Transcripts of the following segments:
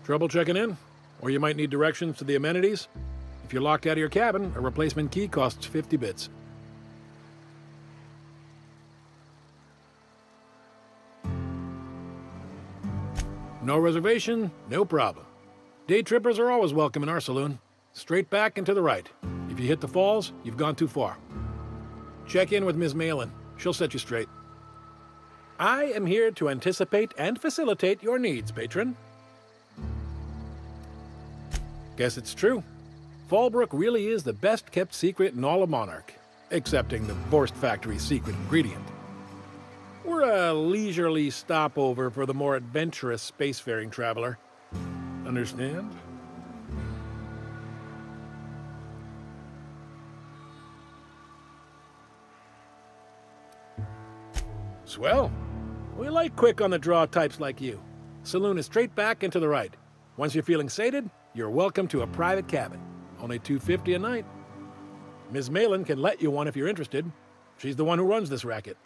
Trouble checking in? Or you might need directions to the amenities? If you're locked out of your cabin, a replacement key costs 50 bits. No reservation, no problem. Day trippers are always welcome in our saloon. Straight back and to the right. If you hit the falls, you've gone too far. Check in with Ms. Malin. She'll set you straight. I am here to anticipate and facilitate your needs, patron. Guess it's true. Fallbrook really is the best-kept secret in all of Monarch, excepting the Borst Factory's secret ingredient. We're a leisurely stopover for the more adventurous spacefaring traveler. Understand? Swell. We like quick-on-the-draw types like you. Saloon is straight back and to the right. Once you're feeling sated, you're welcome to a private cabin. Only $250 a night. Ms. Malin can let you one if you're interested. She's the one who runs this racket.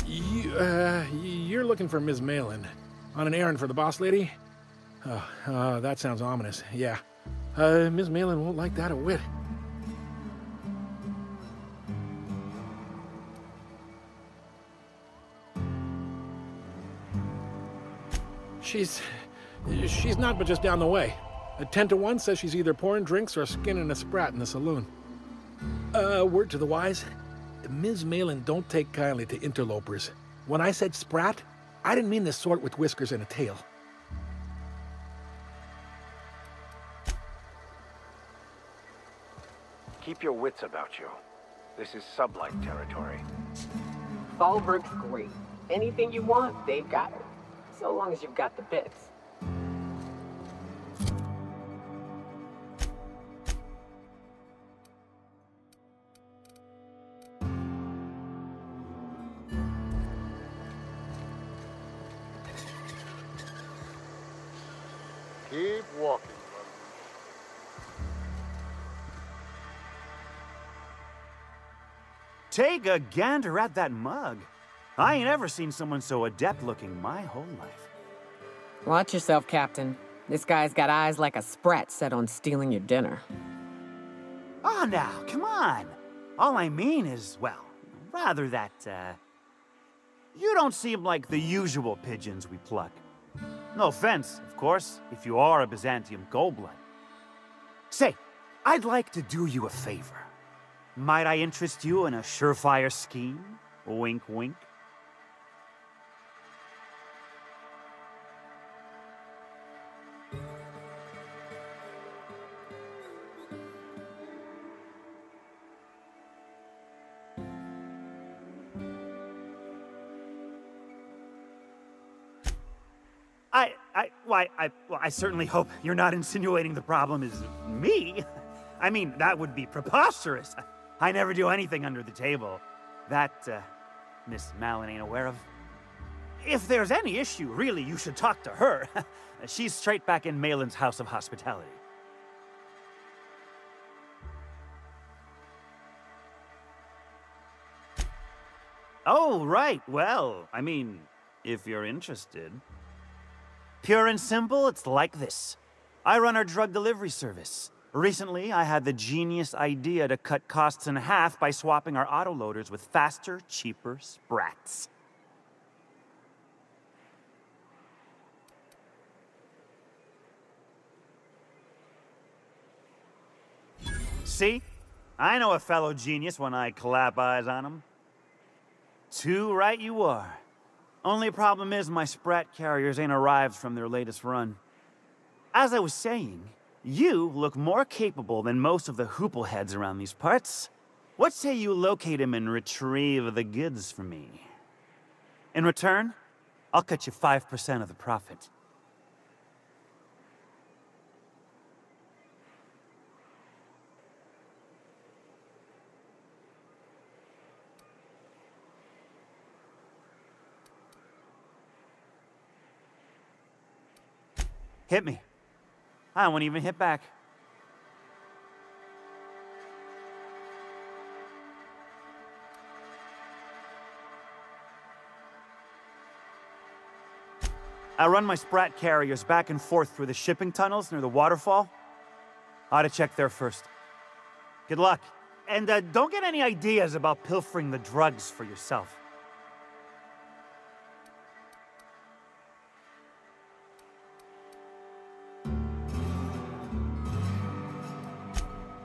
You're looking for Ms. Malin. On an errand for the boss lady? Oh, that sounds ominous. Yeah. Ms. Malin won't like that a whit. She's not but just down the way. A 10-to-1 says she's either pouring drinks or skinning a sprat in the saloon. Word to the wise, Ms. Malin don't take kindly to interlopers. When I said sprat, I didn't mean the sort with whiskers and a tail. Keep your wits about you. This is sublight territory. Fallbrook's great. Anything you want, they've got it. So long as you've got the bits. Keep walking, brother. Take a gander at that mug. I ain't ever seen someone so adept-looking my whole life. Watch yourself, Captain. This guy's got eyes like a sprat set on stealing your dinner. Oh, now, come on. All I mean is, well, rather that, you don't seem like the usual pigeons we pluck. No offense, of course, if you are a Byzantium Goldblood. Say, I'd like to do you a favor. Might I interest you in a surefire scheme? Wink, wink. I certainly hope you're not insinuating the problem is me. I mean, that would be preposterous. I never do anything under the table. That, Miss Malin ain't aware of. If there's any issue, really, you should talk to her. She's straight back in Malin's House of Hospitality. Oh, right. Well, I mean, if you're interested. Pure and simple, it's like this. I run our drug delivery service. Recently, I had the genius idea to cut costs in half by swapping our autoloaders with faster, cheaper sprats. See? I know a fellow genius when I clap eyes on him. Too right you are. Only problem is my sprat carriers ain't arrived from their latest run. As I was saying, you look more capable than most of the hoople heads around these parts. What say you locate him and retrieve the goods for me? In return, I'll cut you 5% of the profit. Hit me. I won't even hit back. I run my Sprat carriers back and forth through the shipping tunnels near the waterfall. Ought to check there first. Good luck. And don't get any ideas about pilfering the drugs for yourself.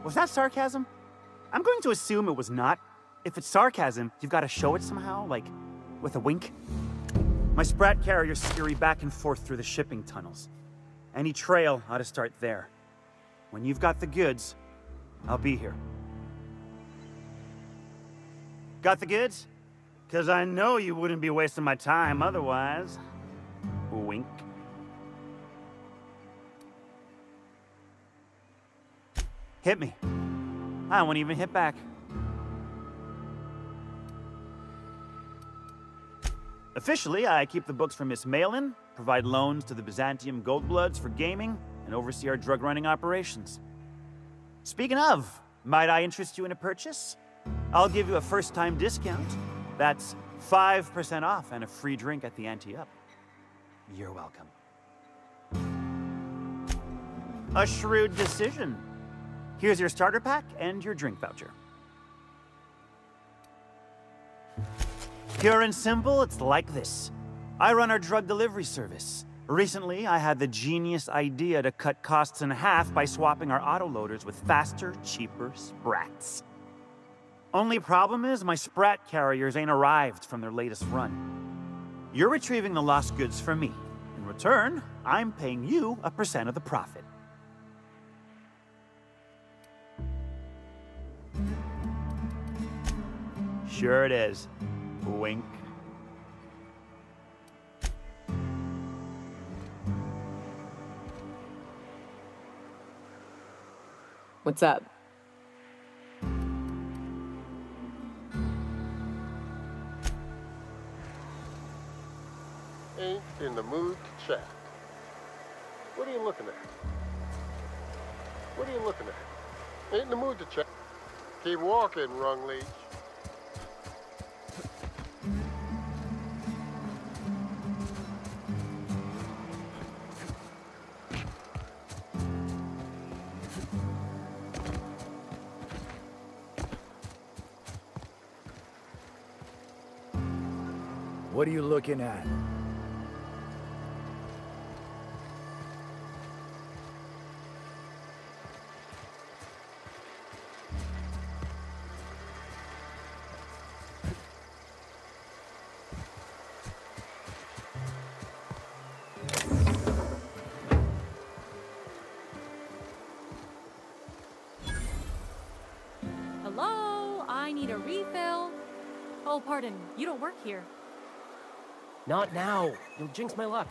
Was that sarcasm? I'm going to assume it was not. If it's sarcasm, you've got to show it somehow, like with a wink. My Sprat carriers scurry back and forth through the shipping tunnels. Any trail ought to start there. When you've got the goods, I'll be here. Got the goods? 'Cause I know you wouldn't be wasting my time otherwise. Wink. Hit me. I won't even hit back. Officially, I keep the books for Miss Malin, provide loans to the Byzantium Goldbloods for gaming, and oversee our drug-running operations. Speaking of, might I interest you in a purchase? I'll give you a first-time discount. That's 5% off and a free drink at the ante-up. You're welcome. A shrewd decision. Here's your starter pack and your drink voucher. Pure and simple, it's like this. I run our drug delivery service. Recently, I had the genius idea to cut costs in half by swapping our autoloaders with faster, cheaper Sprats. Only problem is my Sprat carriers ain't arrived from their latest run. You're retrieving the lost goods for me. In return, I'm paying you a percent of the profit. Sure it is. Wink. What's up? Ain't in the mood to chat. What are you looking at? What are you looking at? Ain't in the mood to chat. Keep walking, Rung Leech. What are you looking at? Hello? I need a refill. Oh, pardon. You don't work here. Not now. You'll jinx my luck.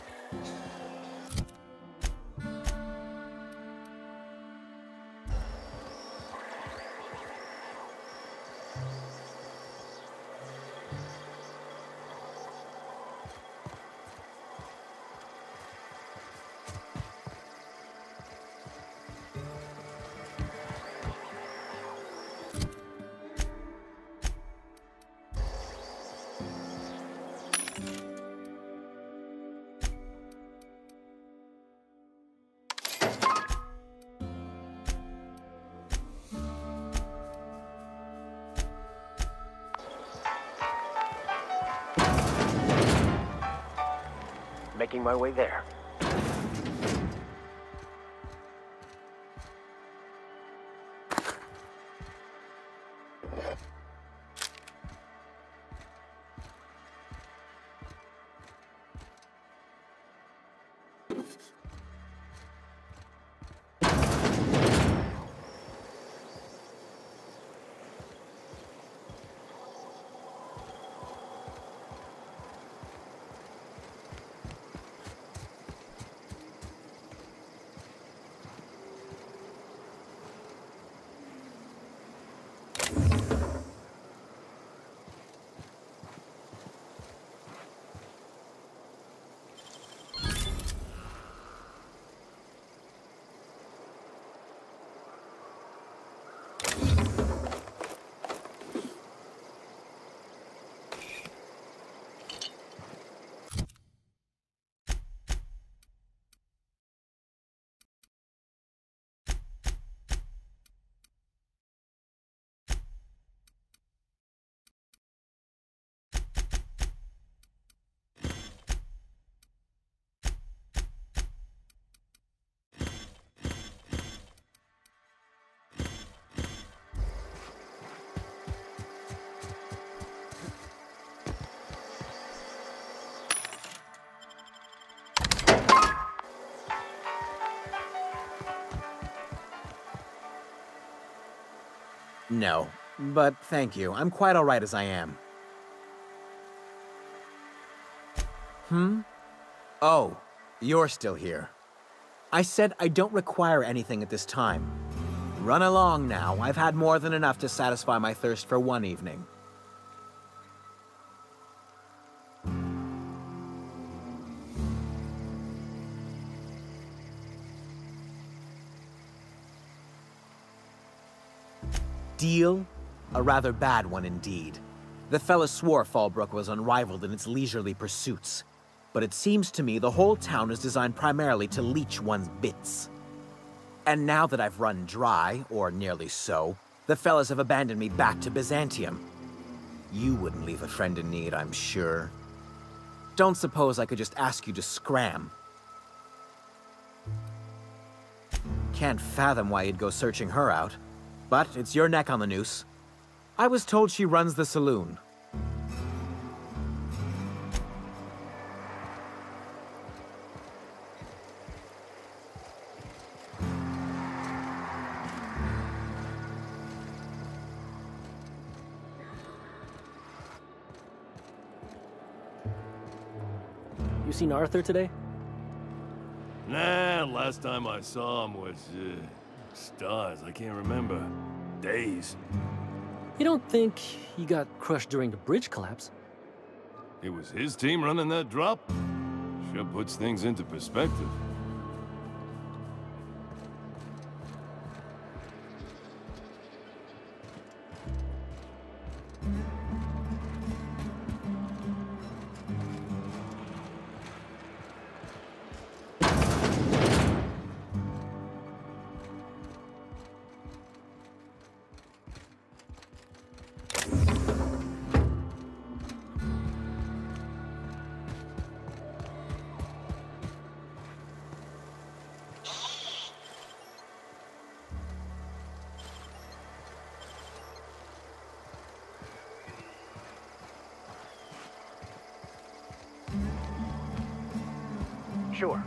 Making my way there. No, but thank you. I'm quite all right as I am. Oh, you're still here. I said I don't require anything at this time. Run along now. I've had more than enough to satisfy my thirst for one evening. Deal? A rather bad one indeed. The fella swore Fallbrook was unrivaled in its leisurely pursuits. But it seems to me the whole town is designed primarily to leech one's bits. And now that I've run dry, or nearly so, the fellas have abandoned me back to Byzantium. You wouldn't leave a friend in need, I'm sure. Don't suppose I could just ask you to scram. Can't fathom why you'd go searching her out. But it's your neck on the noose. I was told she runs the saloon. You seen Arthur today? Nah, last time I saw him was, stars. I can't remember. Days. You don't think he got crushed during the bridge collapse? It was his team running that drop? Sure puts things into perspective. Sure.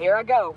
Here I go.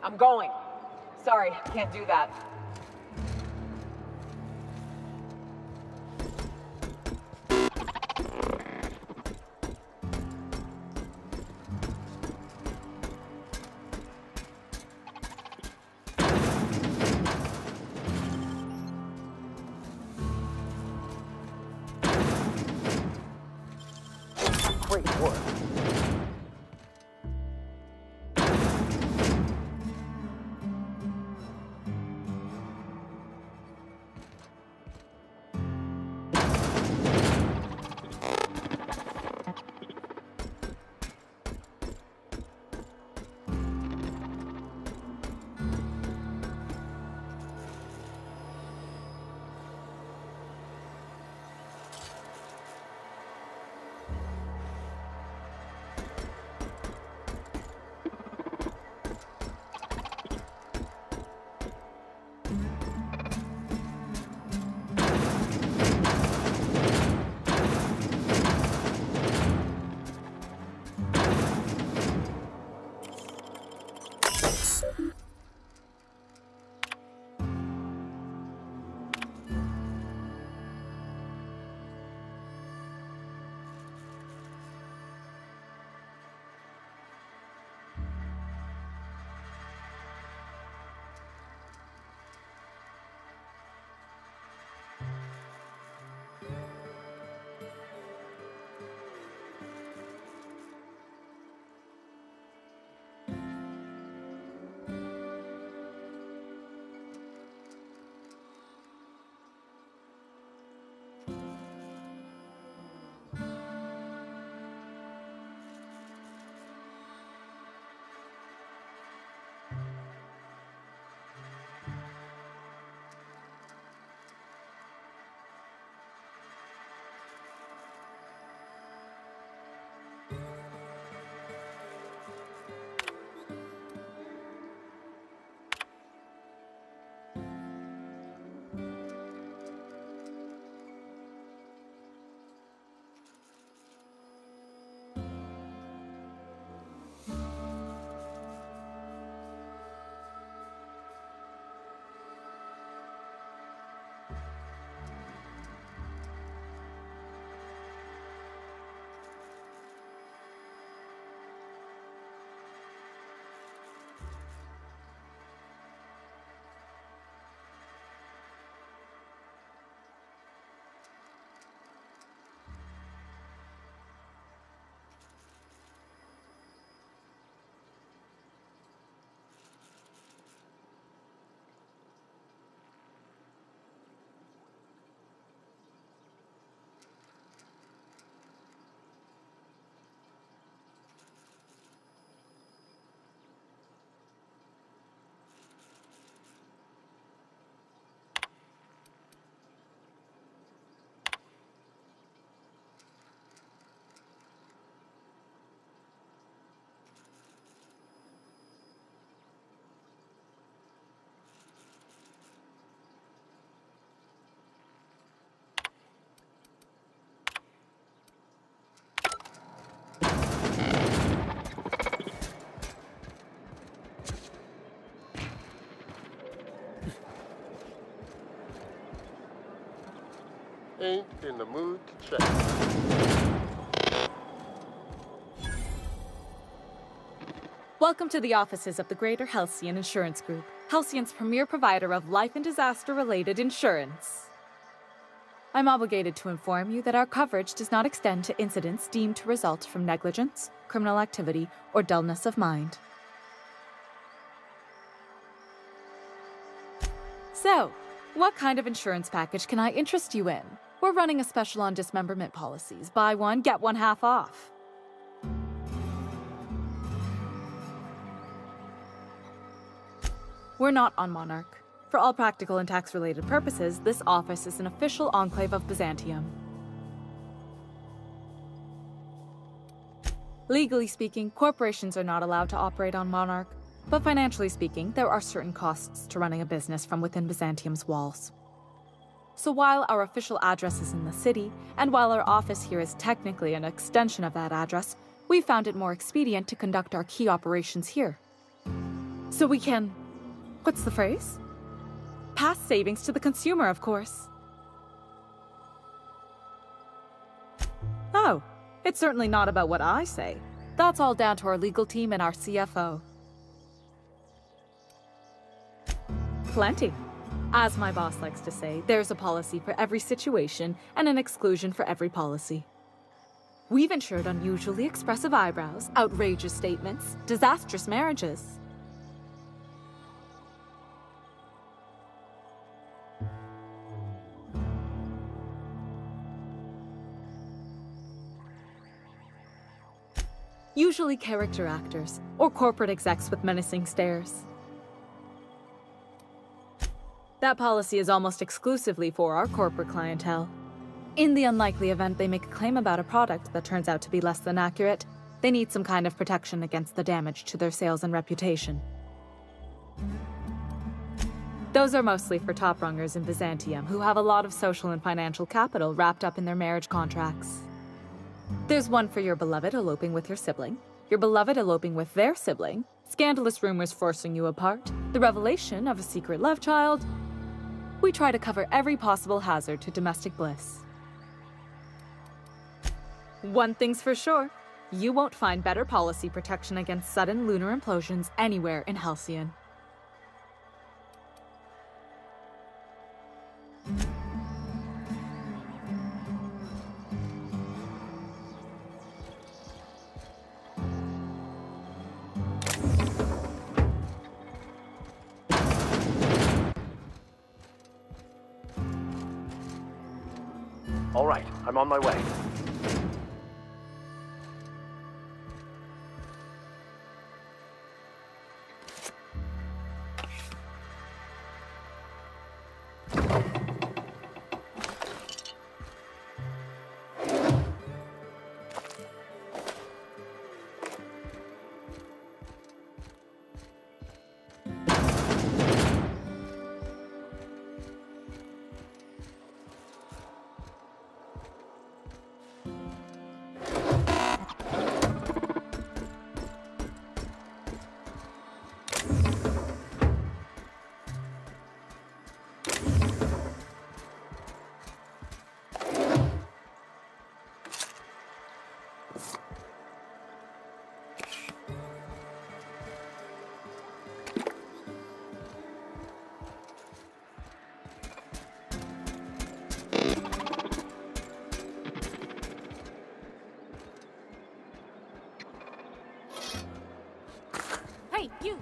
I'm going. Sorry, can't do that. Ain't in the mood to chat. Welcome to the offices of the Greater Halcyon Insurance Group, Halcyon's premier provider of life and disaster-related insurance. I'm obligated to inform you that our coverage does not extend to incidents deemed to result from negligence, criminal activity, or dullness of mind. So, what kind of insurance package can I interest you in? We're running a special on dismemberment policies. Buy one, get one half off. We're not on Monarch. For all practical and tax-related purposes, this office is an official enclave of Byzantium. Legally speaking, corporations are not allowed to operate on Monarch, but financially speaking, there are certain costs to running a business from within Byzantium's walls. So while our official address is in the city, and while our office here is technically an extension of that address, we found it more expedient to conduct our key operations here. So we can... what's the phrase? Pass savings to the consumer, of course. Oh, it's certainly not about what I say. That's all down to our legal team and our CFO. Plenty. As my boss likes to say, there's a policy for every situation and an exclusion for every policy. We've insured unusually expressive eyebrows, outrageous statements, disastrous marriages. Usually character actors, or corporate execs with menacing stares. That policy is almost exclusively for our corporate clientele. In the unlikely event they make a claim about a product that turns out to be less than accurate, they need some kind of protection against the damage to their sales and reputation. Those are mostly for top-rungers in Byzantium who have a lot of social and financial capital wrapped up in their marriage contracts. There's one for your beloved eloping with your sibling, your beloved eloping with their sibling, scandalous rumors forcing you apart, the revelation of a secret love child. We try to cover every possible hazard to domestic bliss. One thing's for sure, you won't find better policy protection against sudden lunar implosions anywhere in Halcyon. All right, I'm on my way. Hey, you!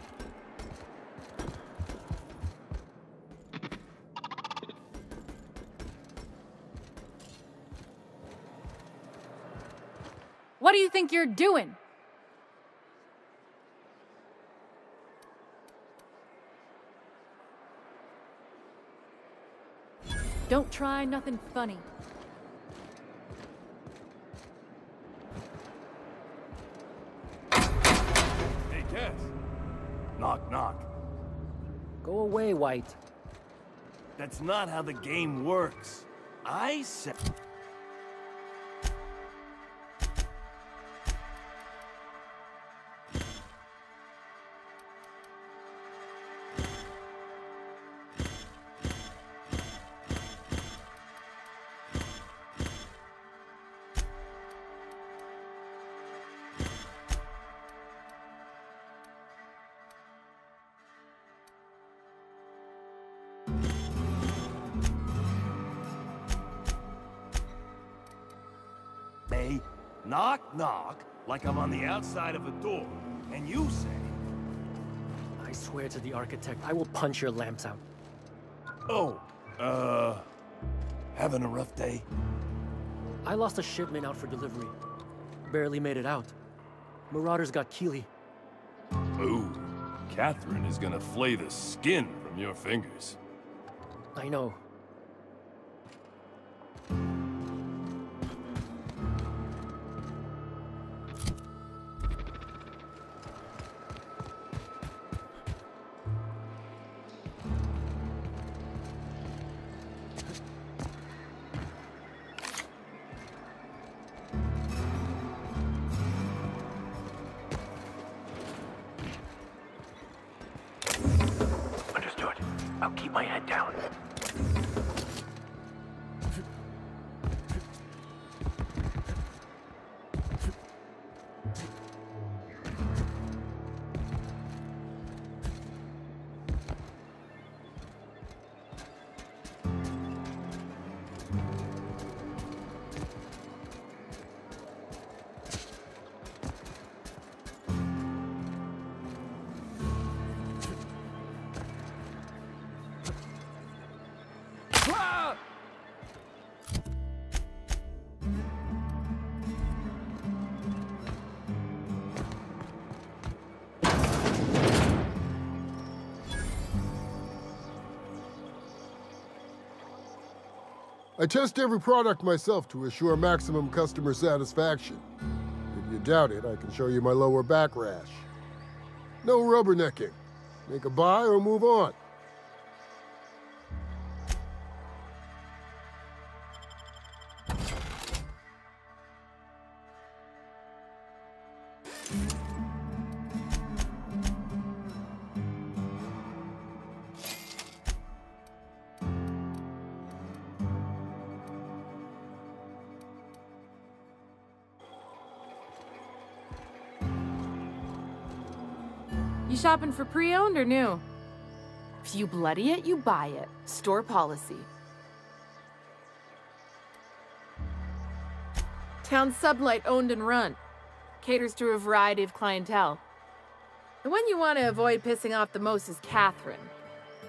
What do you think you're doing? Don't try nothing funny. Hey, Cass. Knock, knock. Go away, White. That's not how the game works. I said... Hey, knock, knock, like I'm on the outside of a door, and you say... I swear to the architect, I will punch your lamps out. Oh, having a rough day? I lost a shipment out for delivery. Barely made it out. Marauders got Keely. Ooh, Catherine is gonna flay the skin from your fingers. I know. Understood. I'll keep my head down. I test every product myself to assure maximum customer satisfaction. If you doubt it, I can show you my lower back rash. No rubbernecking. Make a buy or move on. You shopping for pre-owned or new? If you bloody it, you buy it. Store policy. Town Sublight owned and run. Caters to a variety of clientele. The one you want to avoid pissing off the most is Catherine.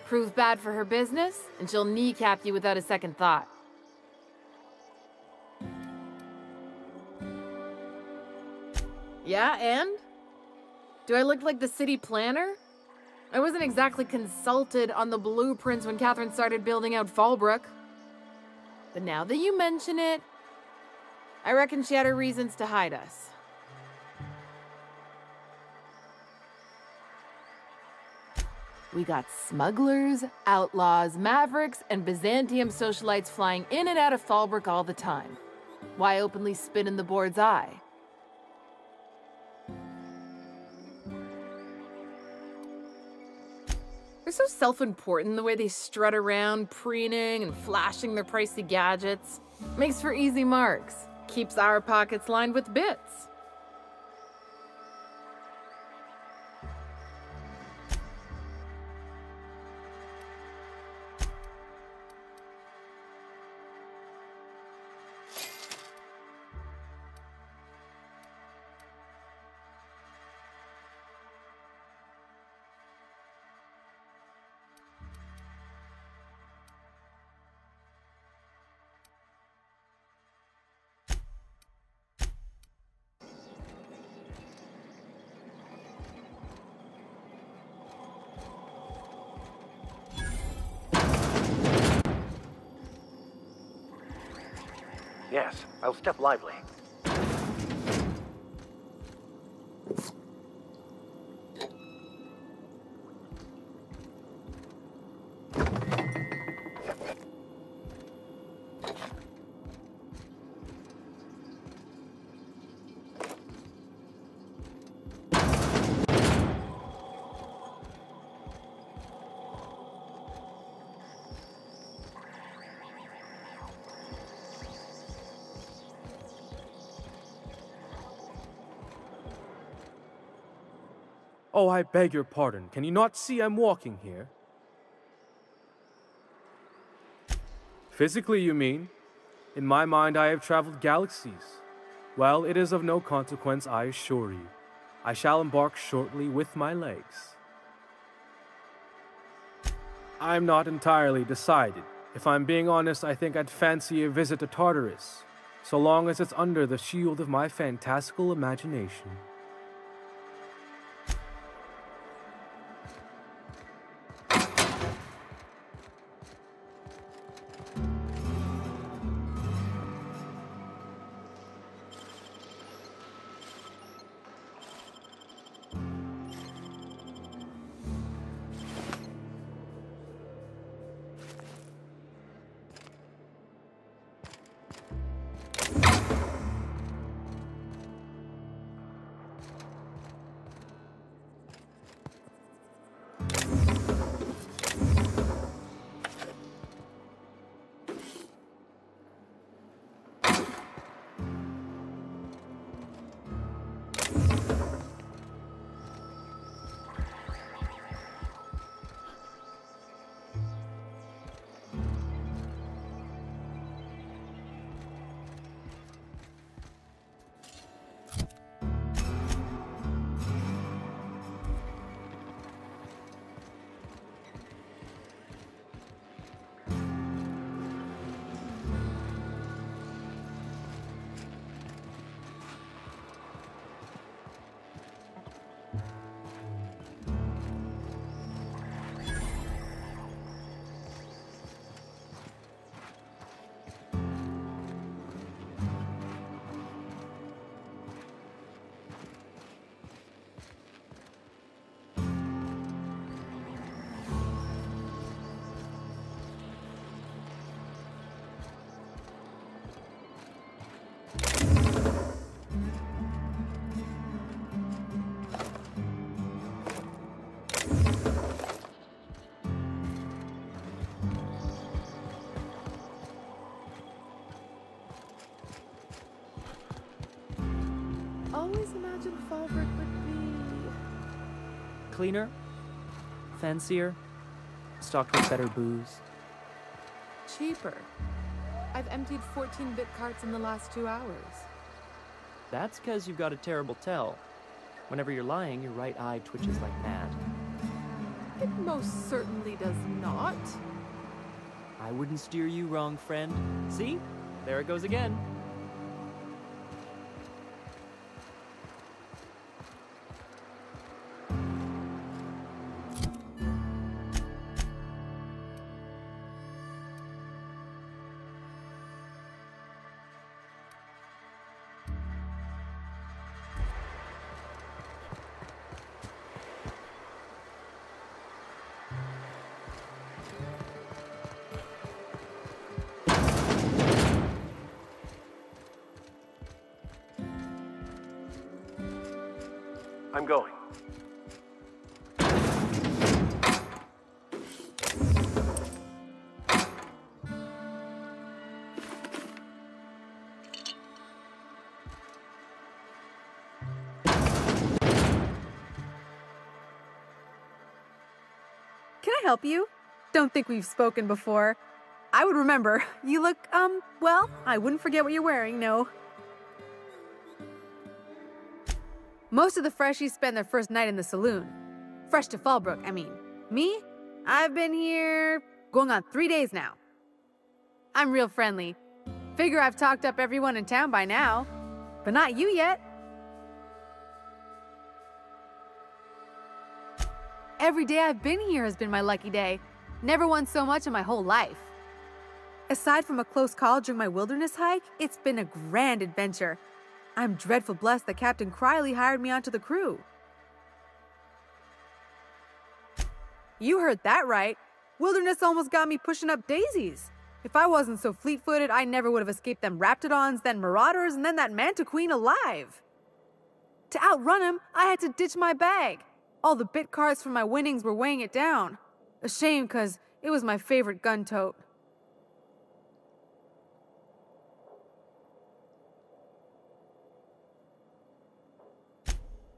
Prove bad for her business, and she'll kneecap you without a second thought. Yeah, and? Do I look like the city planner? I wasn't exactly consulted on the blueprints when Catherine started building out Fallbrook. But now that you mention it, I reckon she had her reasons to hide us. We got smugglers, outlaws, mavericks, and Byzantium socialites flying in and out of Fallbrook all the time. Why openly spit in the board's eye? They're so self-important the way they strut around, preening and flashing their pricey gadgets. Makes for easy marks. Keeps our pockets lined with bits. Yes, I'll step lively. Oh, I beg your pardon. Can you not see I'm walking here? Physically, you mean? In my mind, I have traveled galaxies. Well, it is of no consequence, I assure you. I shall embark shortly with my legs. I'm not entirely decided. If I'm being honest, I think I'd fancy a visit to Tartarus, so long as it's under the shield of my fantastical imagination. Cleaner, fancier, stocked with better booze. Cheaper. I've emptied 14-bit carts in the last 2 hours. That's because you've got a terrible tell. Whenever you're lying, your right eye twitches like mad. It most certainly does not. I wouldn't steer you wrong, friend. See? There it goes again. I'm going. Can I help you? Don't think we've spoken before. I would remember. You look, well, I wouldn't forget what you're wearing, no. Most of the freshies spend their first night in the saloon. Fresh to Fallbrook, I mean. Me? I've been here going on 3 days now. I'm real friendly. Figure I've talked up everyone in town by now. But not you yet. Every day I've been here has been my lucky day. Never won so much in my whole life. Aside from a close call during my wilderness hike, it's been a grand adventure. I'm dreadful blessed that Captain Criley hired me onto the crew. You heard that right. Wilderness almost got me pushing up daisies. If I wasn't so fleet-footed, I never would have escaped them Raptidons, then Marauders, and then that Mantiqueen alive. To outrun him, I had to ditch my bag. All the bit cards from my winnings were weighing it down. A shame, because it was my favorite gun tote.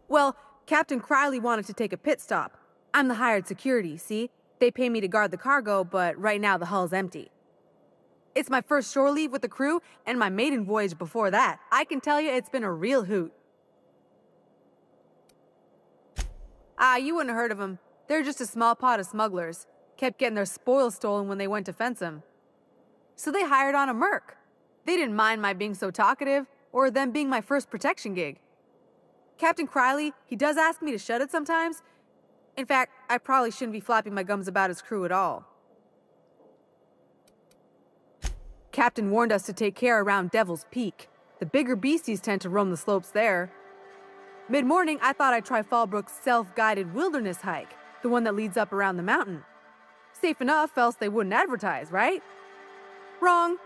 Well, Captain Criley wanted to take a pit stop. I'm the hired security, see? They pay me to guard the cargo, but right now the hull's empty. It's my first shore leave with the crew, and my maiden voyage before that. I can tell you it's been a real hoot. You wouldn't have heard of them. They're just a small pot of smugglers. Kept getting their spoils stolen when they went to fence them. So they hired on a merc. They didn't mind my being so talkative, or them being my first protection gig. Captain Criley, he does ask me to shut it sometimes. In fact, I probably shouldn't be flapping my gums about his crew at all. Captain warned us to take care around Devil's Peak. The bigger beasties tend to roam the slopes there. Mid-morning, I thought I'd try Fallbrook's self-guided wilderness hike, the one that leads up around the mountain. Safe enough, else they wouldn't advertise, right? Wrong.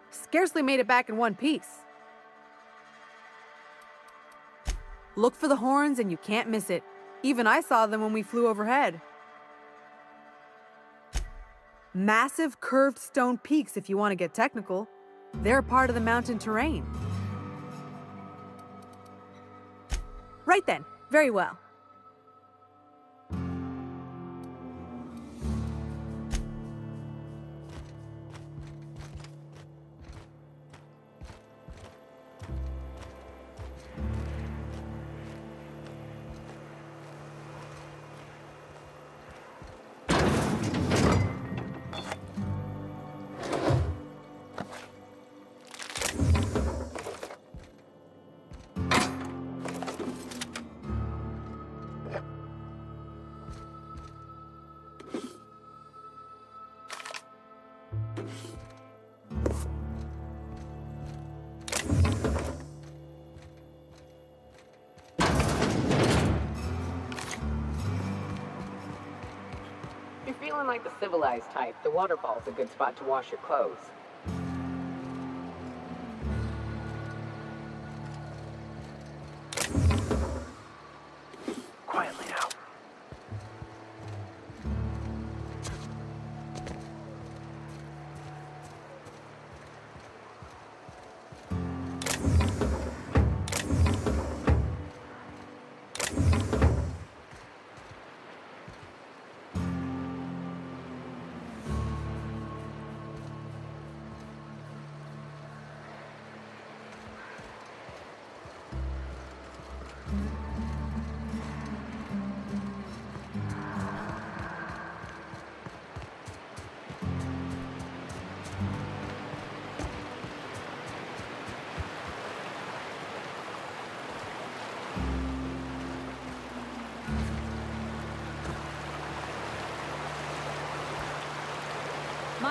Scarcely made it back in one piece. Look for the horns and you can't miss it. Even I saw them when we flew overhead. Massive curved stone peaks if you want to get technical. They're part of the mountain terrain. Right then, very well. If you're feeling like the civilized type, the waterfall's a good spot to wash your clothes. Quietly now.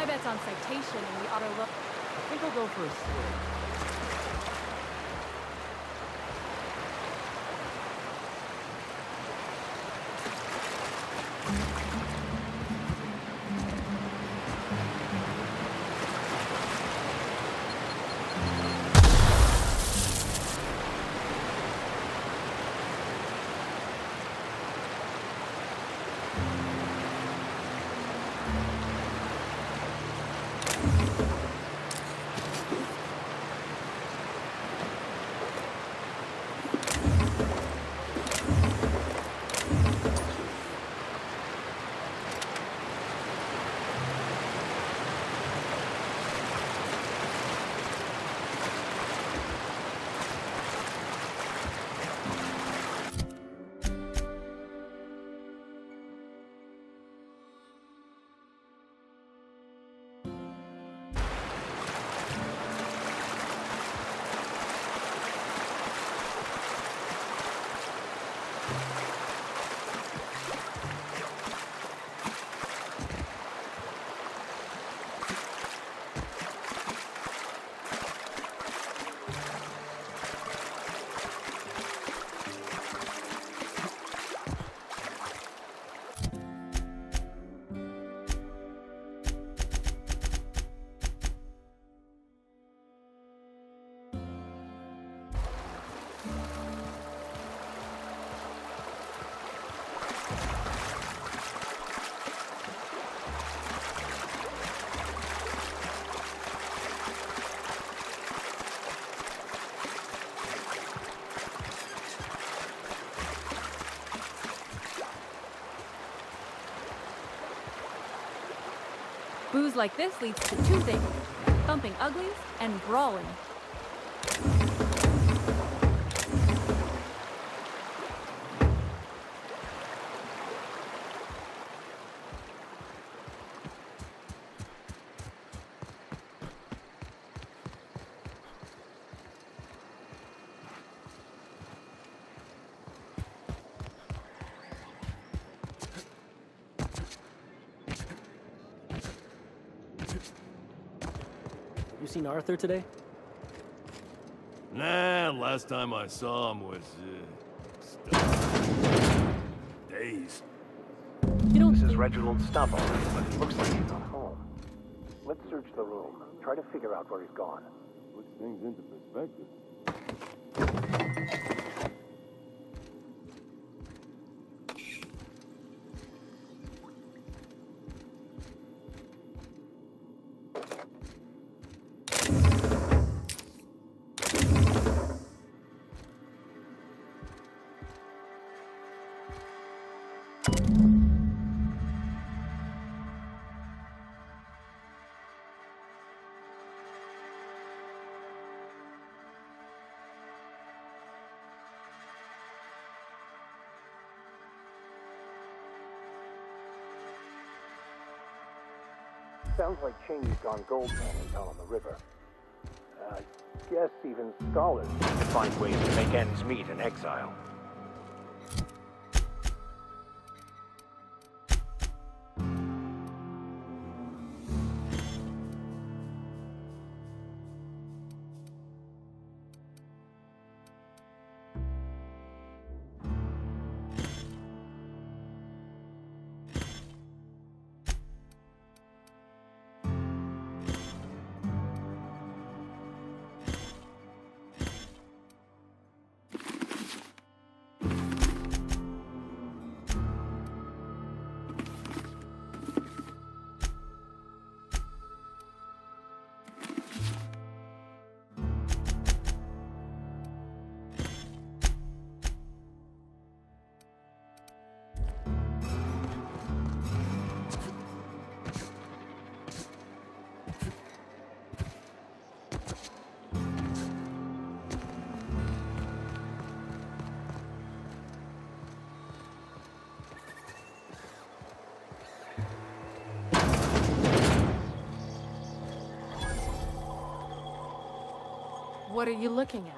My bet's on citation, and we ought to look. I think I'll go for a swim. Booze like this leads to two things: thumping uglies and brawling. You seen Arthur today? Nah, last time I saw him was, days. This is Reginald Stubble, but it looks like he's not home. Let's search the room. Try to figure out where he's gone. Puts things into perspective. Sounds like Cheney's gone gold panning down on the river. I guess even scholars need to find ways to make ends meet in exile. What are you looking at?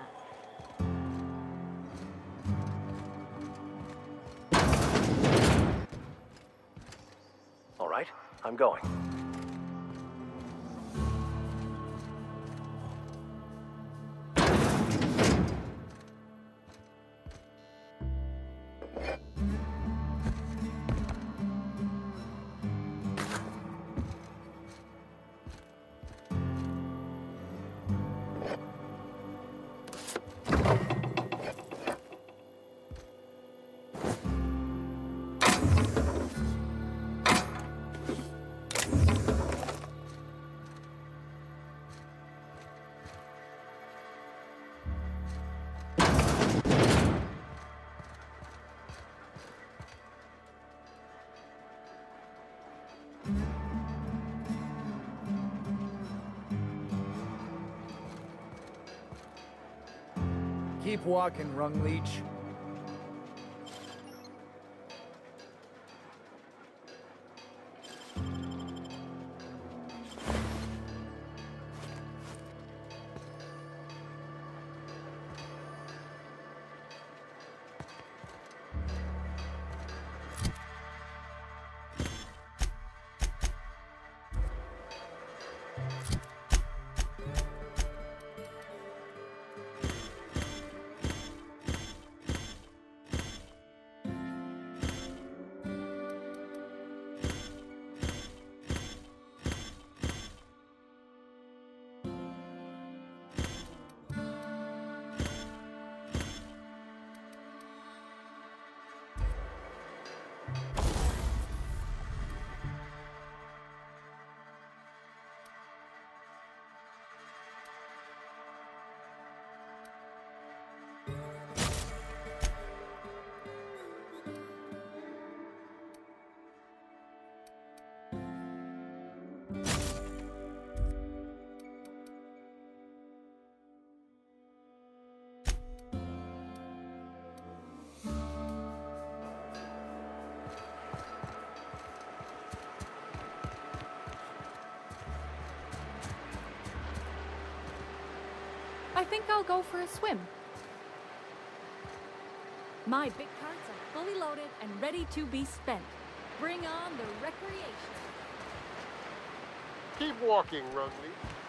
All right, I'm going. Keep walking, Rung Leech. I think I'll go for a swim. My big carts are fully loaded and ready to be spent. Bring on the recreation. Keep walking, Rung Leech.